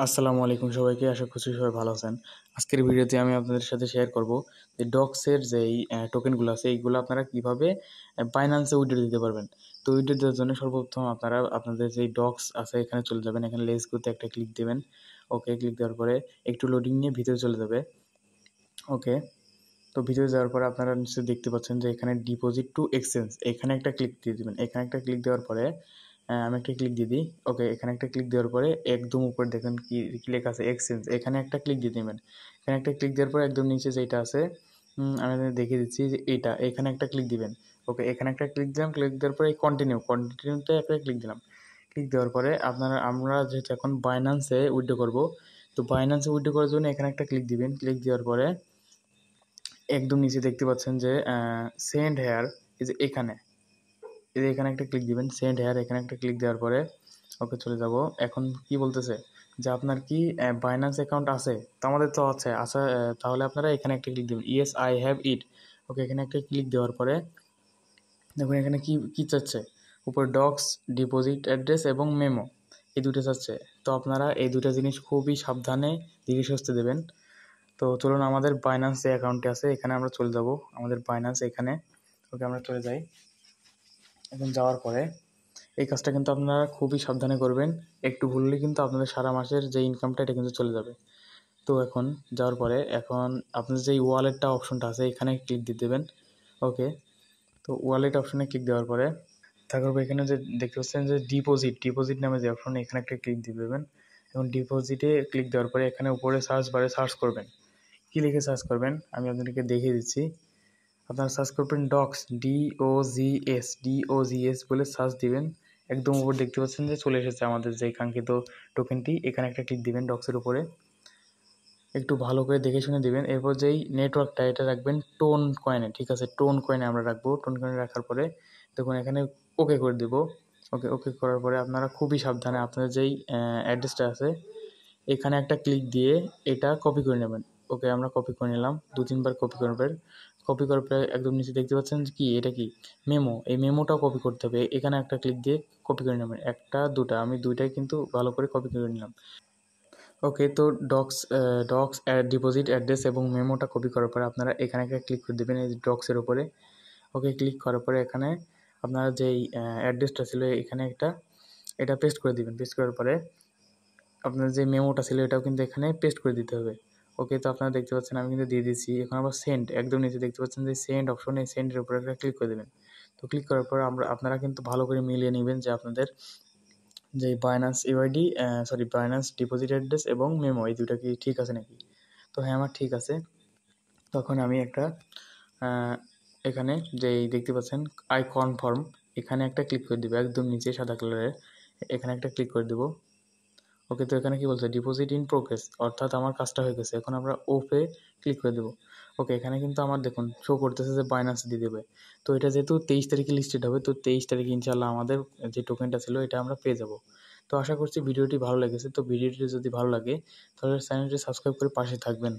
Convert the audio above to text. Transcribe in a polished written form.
আসসালামু আলাইকুম সবাইকে, আশা করছি সবাই ভালো আছেন। আজকের ভিডিওতে আমি আপনাদের সাথে শেয়ার করব যে ডক্সের যেই টোকেনগুলো আছে এইগুলো আপনারা কিভাবে বাইন্যান্সে উইথড্র দিতে পারবেন। তো উইথড্র দেওয়ার জন্য সর্বপ্রথম আপনারা আপনাদের যেই ডক্স আছে এখানে চলে যাবেন, এখানে লেটস গোতে একটা ক্লিক দেবেন। ওকে, ক্লিক দেওয়ার পরে একটু লোডিং নিয়ে ভিতরে চলে যাবে। ওকে, তো ভিতরে যাওয়ার পরে আপনারা নিশ্চয়ই দেখতে পাচ্ছেন যে এখানে ডিপোজিট টু এক্সচেঞ্জ, এখানে একটা ক্লিক দিয়ে দেবেন। এখানে একটা ক্লিক দেওয়ার পরে আমি একটা ক্লিক দিয়ে দিই। ওকে, এখানে একটা ক্লিক দেওয়ার পরে একদম উপরে দেখেন কি কি লেখা আছে এক্সচেঞ্জ, এখানে একটা ক্লিক দিয়ে দেবেন। এখানে একটা ক্লিক দেওয়ার পরে একদম নিচে যেটা আছে আমি আপনাদের দেখিয়ে দিচ্ছি যে এইটা, এখানে একটা ক্লিক দিবেন। ওকে, এখানে একটা ক্লিক দিলাম, ক্লিক দেওয়ার পরে কন্টিনিউতে একটা ক্লিক দিলাম। ক্লিক দেওয়ার পরে আমরা যেহেতু এখন বাইন্যান্সে উইথড্র করব, তো বাইন্যান্সে উইথড্র করার জন্য এখানে একটা ক্লিক দিবেন। ক্লিক দেওয়ার পরে একদম নিচে দেখতে পাচ্ছেন যে সেন্ড হেয়ার, এই যে এখানে, এই যে এখানে একটা ক্লিক দিবেন সেন্ড হেয়ার, এখানে একটা ক্লিক দেওয়ার পরে ওকে চলে যাব। এখন কি বলতেছে যে আপনার কি বাইন্যান্স অ্যাকাউন্ট আছে? তো আমাদের তো আছে আচ্ছা, তাহলে আপনারা এখানে একটা ক্লিক দিবেন, ইয়েস আই হ্যাভ ইট। ওকে, এখানে একটা ক্লিক দেওয়ার পরে দেখুন এখানে কি কি চাচ্ছে, উপর ডক্স, ডিপোজিট অ্যাড্রেস এবং মেমো, এই দুটো চাচ্ছে। তো আপনারা এই দুটো জিনিস খুবই সাবধানে ধীরে সুস্থে দেবেন। তো চলুন আমাদের বাইন্যান্স যে অ্যাকাউন্টে আছে এখানে আমরা চলে যাব, আমাদের বাইন্যান্স এখানে। ওকে, আমরা চলে যাই। এখন যাওয়ার পরে এই কাজটা কিন্তু আপনারা খুবই সাবধানে করবেন, একটু ভুললে কিন্তু আপনাদের সারা মাসের যে ইনকামটা এটা কিন্তু চলে যাবে। তো এখন যাওয়ার পরে এখন আপনাদের যে ওয়ালেটটা অপশনটা আছে এখানে ক্লিক দিয়ে দেবেন। ওকে, তো ওয়ালেট অপশনে ক্লিক দেওয়ার পরে তারপর এখানে যে দেখতে পাচ্ছেন যে ডিপোজিট নামে যে অপশন, এখানে একটা ক্লিক দিয়ে দেবেন। এবং ডিপোজিটে ক্লিক দেওয়ার পরে এখানে উপরে সার্চ বারে সার্চ করবেন, কী লিখে সার্চ করবেন আমি আপনাদেরকে দেখিয়ে দিচ্ছি। আপনারা সার্চ করবেন ডক্স, ডিওজিএস বলে সার্চ দিবেন। একদম উপর দেখতে পাচ্ছেন যে চলে এসেছে আমাদের যে কাঙ্ক্ষিত টোকেনটি, এখানে একটা ক্লিক দিবেন ডক্সের উপরে। একটু ভালো করে দেখে শুনে দিবেন। এরপর যেই নেটওয়ার্কটা এটা রাখবেন টোন কয়েনে, ঠিক আছে, টোন কয়েনে আমরা রাখবো। টোন কয়েনে রাখার পরে দেখুন এখানে ওকে করে দেবো। ওকে, ওকে করার পরে আপনারা খুবই সাবধানে আপনাদের যেই অ্যাড্রেসটা আছে এখানে একটা ক্লিক দিয়ে এটা কপি করে নেবেন। ওকে, আমরা কপি করে নিলাম, 2-3 বার কপি করবেন। কপি করার পরে একদম নিচে দেখতে পাচ্ছেন কি এটা কি মেমো, এই মেমোটাও কপি করতে হবে। এখানে একটা ক্লিক দিয়ে কপি করে নেবেন, একটা দুটা, আমি দুইটাই কিন্তু ভালো করে কপি করে নিলাম। ওকে, তো ডক্স ডিপোজিট অ্যাড্রেস এবং মেমোটা কপি করার পরে আপনারা এখানে একটা ক্লিক করে দেবেন এই ডক্সের উপরে। ওকে, ক্লিক করার পরে এখানে আপনারা যেই অ্যাড্রেসটা ছিল এখানে এটা পেস্ট করে দিবেন। পেস্ট করার পরে আপনার যে মেমোটা ছিল এটাও কিন্তু এখানে পেস্ট করে দিতে হবে। ওকে, তো আপনারা দেখতে পাচ্ছেন আমি কিন্তু দিয়ে দিচ্ছি। এখন আবার সেন্ড, একদম নিচে দেখতে পাচ্ছেন যে সেন্ড অপশন, এই সেন্ডের উপরে একটা ক্লিক করে দেবেন। তো ক্লিক করার পর আপনারা কিন্তু ভালো করে মিলিয়ে নেবেন যে আপনাদের যে Binance UID Binance deposit address এবং মেমো এই দুটো কি ঠিক আছে নাকি। তো হ্যাঁ, আমার ঠিক আছে। তখন আমি একটা এখানে যেই দেখতে পাচ্ছেন আই কনফার্ম, এখানে একটা ক্লিক করে দেবো, একদম নিচে সাদা কালারের, এখানে একটা ক্লিক করে দেবো। ওকে, তো এখানে কি বলছে ডিপোজিট ইন প্রোগ্রেস, অর্থাৎ আমার কাজটা হয়ে গেছে। এখন আমরা ওপে ক্লিক করে দেবো। ওকে, এখানে কিন্তু আমার দেখুন শো করতেছে যে বাইন্যান্স দিয়ে দেবে। তো এটা যেহেতু 23 তারিখে লিস্টেড হবে, তো 23 তারিখে ইনশাল্লাহ আমাদের যে টোকেনটা ছিল এটা আমরা পেয়ে যাব। তো আশা করছি ভিডিওটি ভালো লেগেছে। তো ভিডিওটি যদি ভালো লাগে তাহলে চ্যানেলটি সাবস্ক্রাইব করে পাশে থাকবেন।